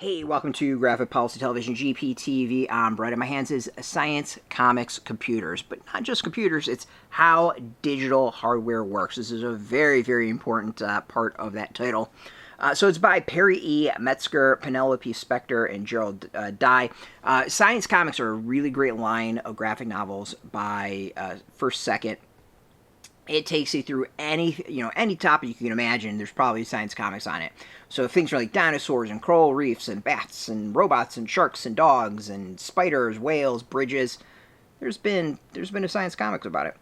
Hey, welcome to Graphic Policy Television, GPTV. I'm Brett. In my hands is Science Comics Computers, but not just computers, it's how digital hardware works. This is a very, very important part of that title. So it's by Perry E. Metzger, Penelope, Spector, and Jerel Dye. Science Comics are a really great line of graphic novels by First Second. It takes you through any topic you can imagine. There's probably science comics on it. So things are like dinosaurs and coral reefs and bats and robots and sharks and dogs and spiders, whales, bridges. There's been a science comics about it.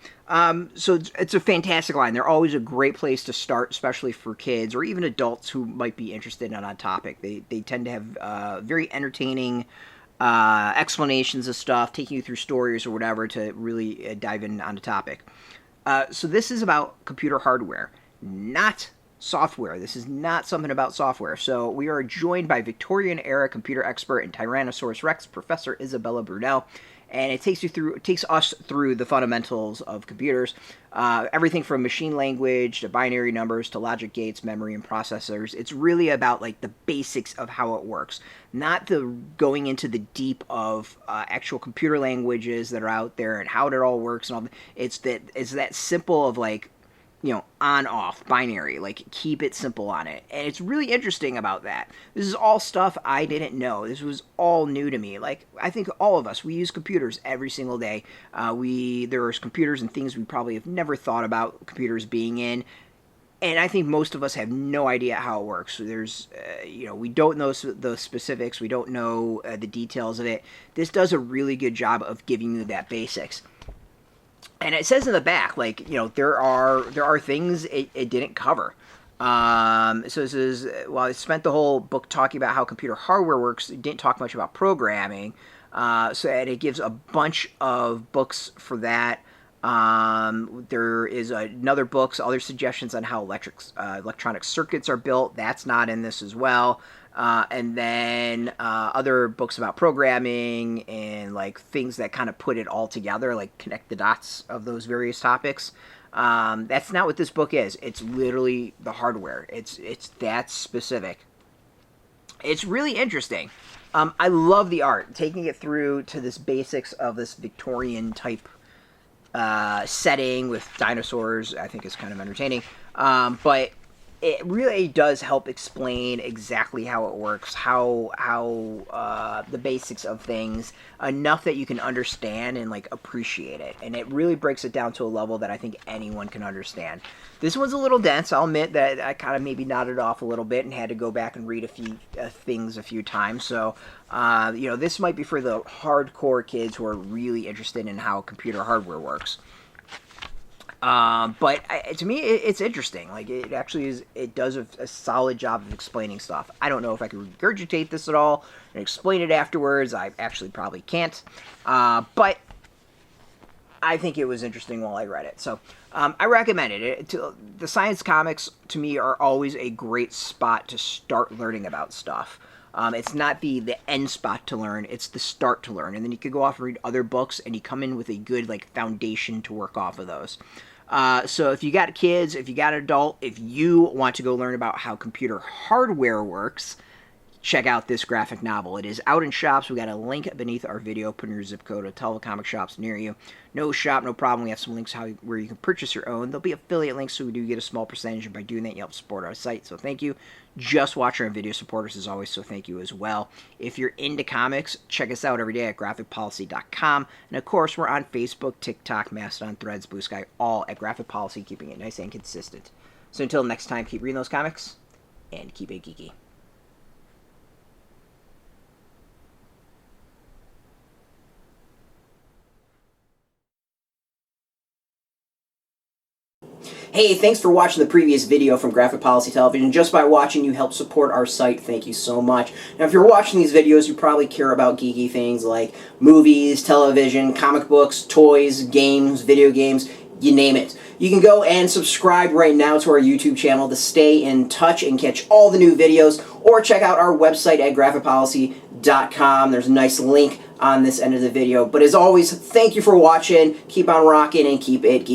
So it's a fantastic line. They're always a great place to start, especially for kids or even adults who might be interested in a topic. They tend to have very entertaining explanations of stuff, taking you through stories or whatever to really dive in on a topic. So this is about computer hardware, not software. This is not something about software. So we are joined by Victorian Era Computer Expert and Tyrannosaurus Rex, Professor Isabella Brunel, and it takes us through the fundamentals of computers, everything from machine language to binary numbers to logic gates, memory, and processors. It's really about like the basics of how it works, not the going into the deep of actual computer languages that are out there and how it all works and all. It's that simple of like, on off binary, like keep it simple on it. And it's really interesting about that. This is all stuff I didn't know. This was all new to me. Like, I think all of us, we use computers every single day. There's computers and things we probably have never thought about computers being in. And I think most of us have no idea how it works. So there's, we don't know the specifics. We don't know the details of it. This does a really good job of giving you that basics. And it says in the back, like, there are things it didn't cover. So it says, while it spent the whole book talking about how computer hardware works, it didn't talk much about programming. And it gives a bunch of books for that. There is another book, other suggestions on how electronic circuits are built. That's not in this as well. And then other books about programming and like things that kind of put it all together, like connect the dots of those various topics. That's not what this book is. It's literally the hardware. It's that specific. It's really interesting. I love the art, taking it through to this basics of this Victorian type setting with dinosaurs. I think is kind of entertaining. But it really does help explain exactly how it works, how the basics of things, enough that you can understand and like appreciate it. And it really breaks it down to a level that I think anyone can understand. This one's a little dense. I'll admit that I kind of maybe nodded off a little bit and had to go back and read a few things a few times. So, this might be for the hardcore kids who are really interested in how computer hardware works. But to me, it's interesting. Like, it actually is, it does a solid job of explaining stuff. I don't know if I can regurgitate this at all and explain it afterwards. I actually probably can't. But I think it was interesting while I read it. So, I recommend it. The science comics, to me, are always a great spot to start learning about stuff. It's not the end spot to learn, it's the start to learn. And then you could go off and read other books, and you come in with a good like foundation to work off of those. So if you got kids, if you got an adult, if you want to go learn about how computer hardware works, check out this graphic novel. It is out in shops. We got a link beneath our video. Put in your zip code to telecomic shops near you. No shop, no problem. We have some links where you can purchase your own. There'll be affiliate links, so we do get a small percentage, and by doing that, you help support our site. So thank you. Just watch our video supporters as always, so thank you as well. If you're into comics, check us out every day at graphicpolicy.com. And of course, we're on Facebook, TikTok, Mastodon, Threads, Blue Sky, all at Graphic Policy, keeping it nice and consistent. So until next time, keep reading those comics and keep it geeky. Hey, thanks for watching the previous video from Graphic Policy Television. Just by watching, you help support our site. Thank you so much. Now, if you're watching these videos, you probably care about geeky things like movies, television, comic books, toys, games, video games, you name it. You can go and subscribe right now to our YouTube channel to stay in touch and catch all the new videos, or check out our website at graphicpolicy.com. There's a nice link on this end of the video. But as always, thank you for watching. Keep on rocking and keep it geeky.